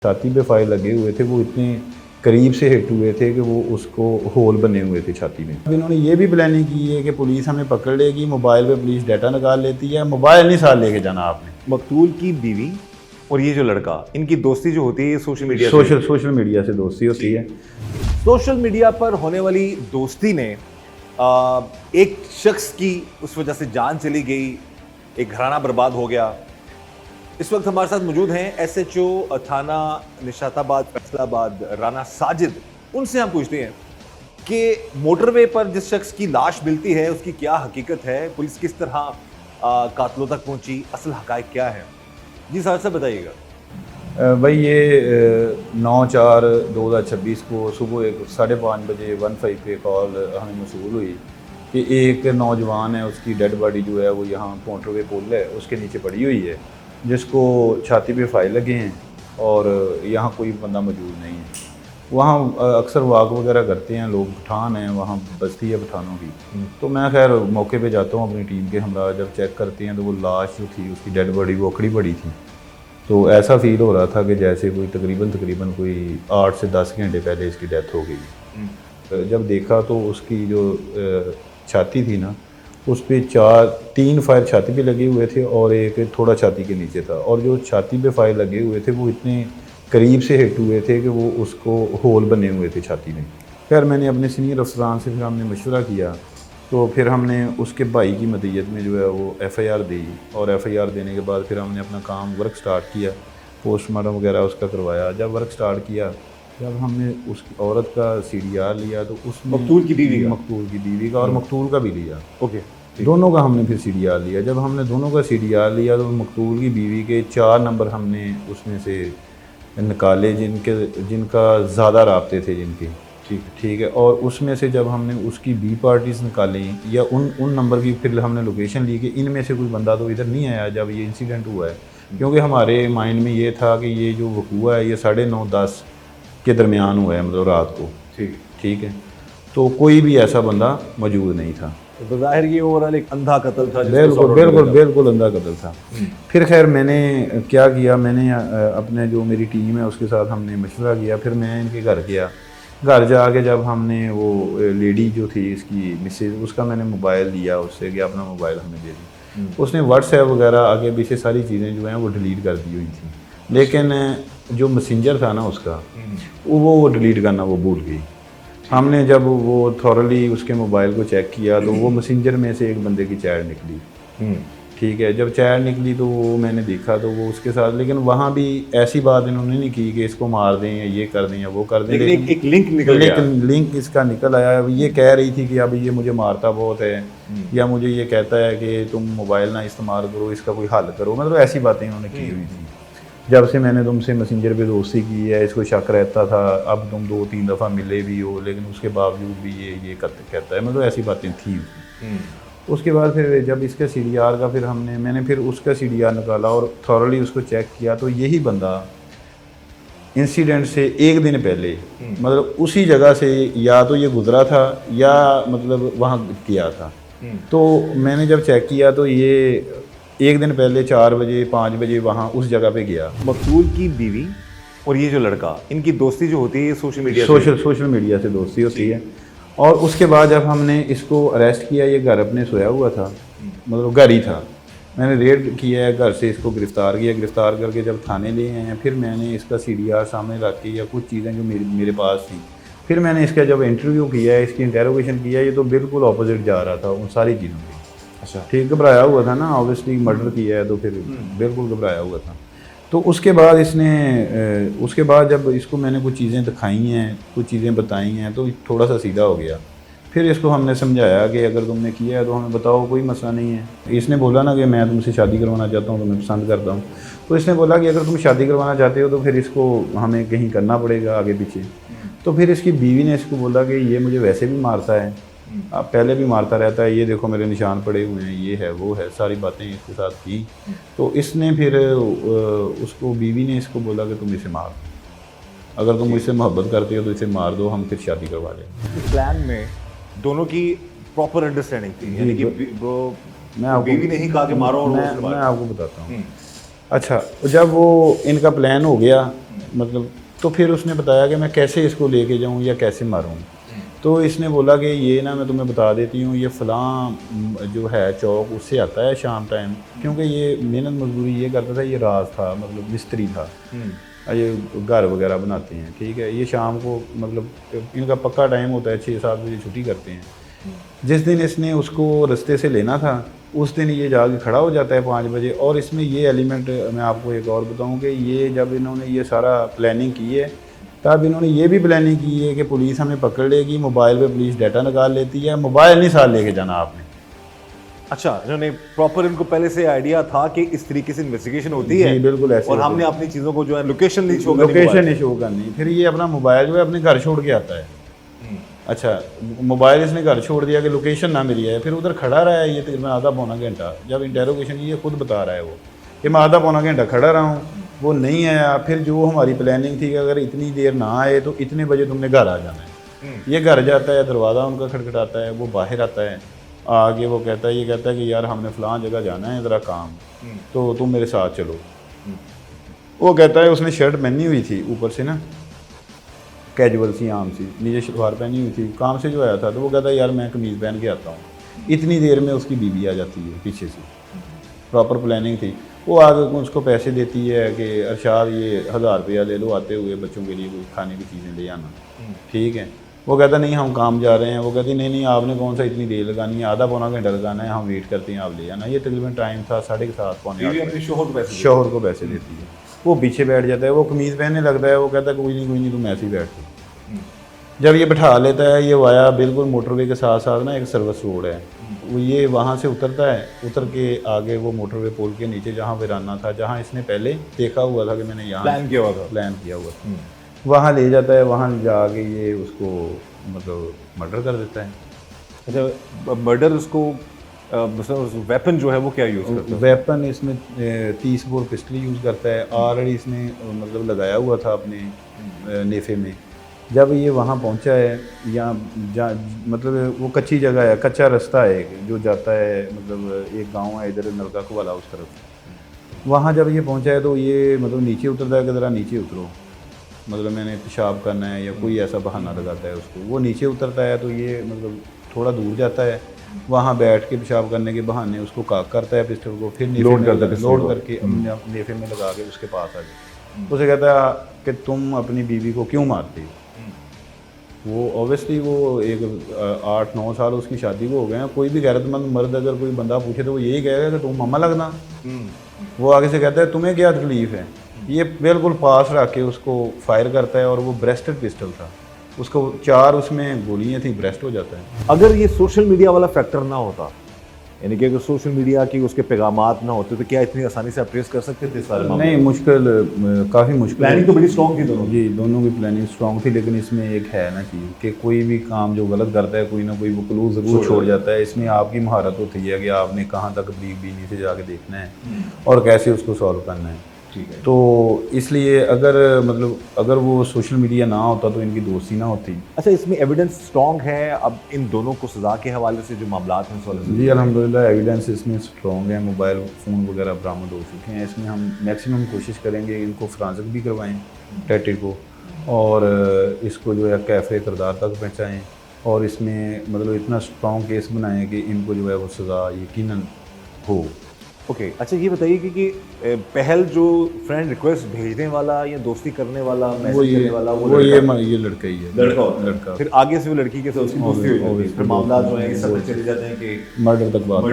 छाती पे फायर लगे हुए थे, वो इतने करीब से हिट हुए थे कि वो उसको होल बने हुए थे छाती में। अब इन्होंने ये भी प्लानिंग की है कि पुलिस हमें पकड़ लेगी, मोबाइल पे पुलिस डाटा निकाल लेती है, मोबाइल नहीं साथ लेके जाना आपने। मकतूल की बीवी और ये जो लड़का, इनकी दोस्ती जो होती है ये सोशल मीडिया से दोस्ती होती है। सोशल मीडिया पर होने वाली दोस्ती ने एक शख्स की उस वजह से जान चली गई, एक घराना बर्बाद हो गया। इस वक्त हमारे साथ मौजूद हैं SHO थाना निशाताबाद फैसलाबाद राना साजिद। उनसे हम पूछते हैं कि मोटरवे पर जिस शख्स की लाश मिलती है उसकी क्या हकीकत है, पुलिस किस तरह कातलों तक पहुंची, असल हकायक क्या है। जी साहब साहब बताइएगा। भाई ये 9/4/2026 को सुबह 5:30 बजे 15 पे कॉल हमें मसूल हुई कि एक नौजवान है, उसकी डेड बॉडी जो है वो यहाँ मोटरवे पुल है उसके नीचे पड़ी हुई है, जिसको छाती पे फायर लगे हैं और यहाँ कोई बंदा मौजूद नहीं है। वहाँ अक्सर वाक वगैरह करते हैं लोग, पठान हैं, वहाँ बस्ती है पठानों की। तो मैं खैर मौके पे जाता हूँ अपनी टीम के हमरा, जब चेक करते हैं तो वो लाश जो थी उसकी डेड बॉडी वो अकड़ी पड़ी थी। तो ऐसा फील हो रहा था कि जैसे कोई तकरीबन कोई 8 से 10 घंटे पहले इसकी डेथ हो गई। जब देखा तो उसकी जो छाती थी ना, उस पर 3 फायर छाती पे लगे हुए थे और एक थोड़ा छाती के नीचे था, और जो छाती पे फायर लगे हुए थे वो इतने करीब से हिट हुए थे कि वो उसको होल बने हुए थे छाती में। खैर मैंने अपने सीनियर अफसरान से फिर हमने मशवरा किया, तो फिर हमने उसके भाई की मदीयत में जो है वो FIR दी, और FIR देने के बाद फिर हमने अपना काम वर्क स्टार्ट किया, पोस्टमार्टम वगैरह उसका करवाया। जब वर्क स्टार्ट किया, जब हमने उस औरत का CDR लिया तो उसमें मकतूल की बीवी का और मकतूल का भी लिया। ओके, दोनों का हमने फिर CDR लिया। जब हमने दोनों का CDR लिया तो मकतूल की बीवी के 4 नंबर हमने उसमें से निकाले जिनका ज़्यादा राब्ते थे जिनके। ठीक है। और उसमें से जब हमने उसकी B पार्टीज़ निकाली या उन नंबर की फिर हमने लोकेशन ली कि इनमें से कोई बंदा तो इधर नहीं आया जब ये इंसिडेंट हुआ है, क्योंकि हमारे माइंड में ये था कि ये जो वकूआ है ये 9:30-10 के दरमियान हुआ है, मतलब रात को। ठीक है। तो कोई भी ऐसा बंदा मौजूद नहीं था। तो ज़ाहिर ये ओवरऑल एक अंधा कत्ल था। बिल्कुल अंधा कत्ल था। फिर खैर मैंने क्या किया, मैंने अपने जो मेरी टीम है उसके साथ हमने मशवरा किया। फिर मैं इनके घर गया। घर जाके जब हमने वो लेडी जो थी इसकी मिसेज, उसका मैंने मोबाइल लिया उससे कि अपना मोबाइल हमें दे दी। उसने WhatsApp वगैरह आगे पीछे सारी चीज़ें जो हैं वो डिलीट कर दी हुई थी, लेकिन जो मैसेंजर था ना उसका वो डिलीट करना वो भूल गई। हमने जब वो थॉरली उसके मोबाइल को चेक किया तो वो मैसेंजर में से एक बंदे की चैट निकली। ठीक है। जब चैट निकली तो वो मैंने देखा तो वो उसके साथ, लेकिन वहाँ भी ऐसी बात इन्होंने नहीं की कि इसको मार दें या ये कर दें या वो कर दें, लेकिन एक लिंक निकल गया। लिंक इसका निकल आया। ये कह रही थी कि अब ये मुझे मारता बहुत है, या मुझे ये कहता है कि तुम मोबाइल ना इस्तेमाल करो, इसका कोई हल करो, मतलब ऐसी बातें इन्होंने की हुई थी। जब से मैंने तुमसे मैसेंजर पे दोस्ती की है, इसको शक रहता था, अब तुम 2-3 दफ़ा मिले भी हो लेकिन उसके बावजूद भी ये कहता है, मतलब ऐसी बातें थी। उसके बाद फिर जब इसका CDR का फिर मैंने फिर उसका CDR निकाला और थॉरली उसको चेक किया, तो यही बंदा इंसिडेंट से एक दिन पहले मतलब उसी जगह से या तो ये गुजरा था या मतलब वहाँ किया था। तो मैंने जब चेक किया तो ये एक दिन पहले 4 बजे 5 बजे वहाँ उस जगह पे गया। मकतूल की बीवी और ये जो लड़का, इनकी दोस्ती जो होती है ये सोशल मीडिया से दोस्ती होती है। और उसके बाद जब हमने इसको अरेस्ट किया, ये घर अपने सोया हुआ था, मतलब घर ही था। मैंने रेड किया है, घर से इसको गिरफ़्तार किया। गिरफ़्तार करके जब थाने ले आए हैं, फिर मैंने इसका CDR सामने रख के या कुछ चीज़ें जो मेरे पास थी, फिर मैंने इसका जब इंटरव्यू किया, इसकी इंटेरोगेशन किया, ये तो बिल्कुल अपोजिट जा रहा था उन सारी चीज़ों की। अच्छा। ठीक, घबराया हुआ था ना, ऑब्वियसली मर्डर किया है तो फिर बिल्कुल घबराया हुआ था। तो उसके बाद जब इसको मैंने कुछ चीज़ें दिखाई हैं, कुछ चीज़ें बताई हैं, तो थोड़ा सा सीधा हो गया। फिर इसको हमने समझाया कि अगर तुमने किया है तो हमें बताओ, कोई मसला नहीं है। इसने बोला ना कि मैं तुमसे शादी करवाना चाहता हूँ, तो मैं पसंद करता हूँ। तो इसने बोला कि अगर तुम शादी करवाना चाहते हो तो फिर इसको हमें कहीं करना पड़ेगा आगे पीछे। तो फिर इसकी बीवी ने इसको बोला कि ये मुझे वैसे भी मारता है, अब पहले भी मारता रहता है, ये देखो मेरे निशान पड़े हुए हैं, ये है वो है, सारी बातें इसके साथ की। तो इसने फिर उसको बीवी ने इसको बोला कि तुम इसे मार दो, अगर तुम मुझसे मोहब्बत करते हो तो इसे मार दो, हम फिर शादी करवा लेंगे। इस प्लान में दोनों की प्रॉपर अंडरस्टैंडिंग थी, यानी कि वो मैं आपको बीवी ने ही कहा कि मारो और मैं आपको बताता हूँ। अच्छा, जब वो इनका प्लान हो गया मतलब, तो फिर उसने बताया कि मैं कैसे इसको लेके जाऊं या कैसे मारूं। तो इसने बोला कि ये ना मैं तुम्हें बता देती हूँ, ये फ़लाँ जो है चौक उससे आता है शाम टाइम, क्योंकि ये मेहनत मजदूरी ये करता था, ये राज था मतलब मिस्त्री था, ये घर वगैरह बनाते हैं, ठीक है। ये शाम को मतलब इनका पक्का टाइम होता है 6-7 बजे छुट्टी करते हैं। जिस दिन इसने उसको रास्ते से लेना था उस दिन ये जाके खड़ा हो जाता है 5 बजे। और इसमें ये एलिमेंट मैं आपको एक और बताऊं कि ये जब इन्होंने ये सारा प्लानिंग की है, तब इन्होंने ये भी प्लानिंग की है कि पुलिस हमें पकड़ लेगी, मोबाइल पे पुलिस डाटा निकाल लेती है, मोबाइल नहीं साथ लेके जाना आपने। अच्छा, इन्होंने प्रॉपर, इनको पहले से आइडिया था कि इस तरीके से इन्वेस्टिगेशन होती है। जी बिल्कुल ऐसे और होते हमने हैं। अपनी चीज़ों को जो है लोकेशन नहीं शो करनी, लोकेशन नहीं शो करनी। फिर ये अपना मोबाइल जो है अपने घर छोड़ के आता है। अच्छा, मोबाइल इसने घर छोड़ दिया कि लोकेशन ना मिली है, फिर उधर खड़ा रहा है ये तकरीबन आधा पौना घंटा। जब इंटेरोगेशन ये खुद बता रहा है वो कि मैं आधा पौना घंटा खड़ा रहा हूँ, वो नहीं आया। फिर जो हमारी प्लानिंग थी कि अगर इतनी देर ना आए तो इतने बजे तुमने घर आ जाना है। ये घर जाता है, दरवाज़ा उनका खटखटाता है, वो बाहर आता है, आगे वो कहता है, ये कहता है कि यार हमने फ़लाँ जगह जाना है ज़रा काम, तो तुम मेरे साथ चलो। वो कहता है, उसने शर्ट पहनी हुई थी ऊपर से ना कैजुअल सी आम सी, नीचे शलवार पहनी हुई थी, काम से जो आया था। तो वो कहता है यार मैं कमीज़ पहन के आता हूँ। इतनी देर में उसकी बीवी आ जाती है पीछे से, प्रॉपर प्लानिंग थी। वो आगे उसको पैसे देती है कि अरशाद ये 1000 रुपया ले लो, आते हुए बच्चों के लिए कोई खाने की चीज़ें ले आना, ठीक है। वो कहता नहीं हम काम जा रहे हैं। वो कहती नहीं नहीं आपने कौन सा इतनी देर लगानी है, आधा पौना घंटा लगाना है, हम वेट करते हैं, आप ले आना। ये तकरीबन टाइम था 7:30 पौने 8। शोहर को पैसे देती है। वो पीछे बैठ जाता है, वो कमीज़ पहनने लगता है। वो कहता है कोई नहीं तुम ऐसे ही बैठो। जब ये बिठा लेता है, ये वाया बिल्कुल मोटरवे के साथ साथ ना एक सर्विस रोड है, वो ये वहाँ से उतरता है। उतर के आगे वो मोटरवे पुल के नीचे जहाँ वीराना था, जहाँ इसने पहले देखा हुआ था कि मैंने यहाँ प्लान किया हुआ था, वहाँ ले जाता है। वहाँ जाके ये उसको मतलब मर्डर कर देता है। अच्छा, मर्डर उसको वेपन जो है वो क्या यूज़ करता है? वेपन इसमें 30 बोर पिस्टल यूज़ करता है। ऑलरेडी इसने मतलब लगाया हुआ था अपने नेफे में। जब ये वहाँ पहुँचा है, या मतलब वो कच्ची जगह है, कच्चा रास्ता है एक जो जाता है, मतलब एक गांव है इधर नलका को वाला उस तरफ। वहाँ जब ये पहुँचा है तो ये मतलब नीचे उतरता है कि ज़रा नीचे उतरो, मतलब मैंने पेशाब करना है या कोई ऐसा बहाना लगाता है उसको। वो नीचे उतरता है तो ये मतलब थोड़ा दूर जाता है, वहाँ बैठ के पेशाब करने के बहाने उसको काक करता है पिस्टल को, फिर लोड करके अपने नेफे में लगा के उसके पास आ जाए। उसे कहता है कि तुम अपनी बीवी को क्यों मारते हो। वो ऑब्वियसली वो एक 8-9 साल उसकी शादी को हो गए हैं। कोई भी गैरतमंद मर्द अगर कोई बंदा पूछे तो वो यही कहेगा कि तुम मम्मा लगना। वो आगे से कहता है तुम्हें क्या तकलीफ़ है। ये बिल्कुल पास रख के उसको फायर करता है, और वो ब्रेस्टेड पिस्टल था, उसको 4 उसमें गोलियां थी, ब्रेस्ट हो जाता है। अगर ये सोशल मीडिया वाला फैक्टर ना होता, यानी कि अगर सोशल मीडिया की उसके पैगामात ना होते, तो क्या इतनी आसानी से आप ट्रेस कर सकते थे सारे मामले? नहीं, मुश्किल, काफ़ी मुश्किल। प्लानिंग तो बड़ी स्ट्रॉन्ग थी दोनों जी, दोनों की प्लानिंग स्ट्रॉन्ग थी, लेकिन इसमें एक है ना चीज़ कि कोई भी काम जो गलत करता है कोई ना कोई वो क्लू ज़रूर छोड़ जाता है। इसमें आपकी महारत होती है कि आपने कहाँ तक ब्रीक बीनी से जाके देखना है और कैसे उसको सॉल्व करना है। ठीक है। तो इसलिए अगर मतलब अगर वो सोशल मीडिया ना होता तो इनकी दोस्ती ना होती। अच्छा, इसमें एविडेंस स्ट्रॉन्ग है अब इन दोनों को सजा के हवाले से जो मामलात हैं सॉल्व? जी अल्हम्दुलिल्लाह एविडेंस इसमें स्ट्रॉन्ग है, मोबाइल फ़ोन वगैरह बरामद हो चुके हैं। इसमें हम मैक्सिमम कोशिश करेंगे इनको फ्रांसिक भी करवाएं टैटी को, और इसको जो है कैफ़े किरदार तक पहुँचाएँ, और इसमें मतलब इतना स्ट्रॉन्ग केस बनाएं कि इनको जो है वो सज़ा यकीनन हो। ओके, अच्छा ये बताइए कि पहल जो फ्रेंड रिक्वेस्ट भेजने वाला या दोस्ती करने वाला, मैसेज करने वाला, ये लड़का ही है। लड़का। फिर आगे से वो लड़की के साथ उसकी दोस्ती हो जाती है, फिर मामला जो है इस तरह चले जाते हैं कि मर्डर तक बात।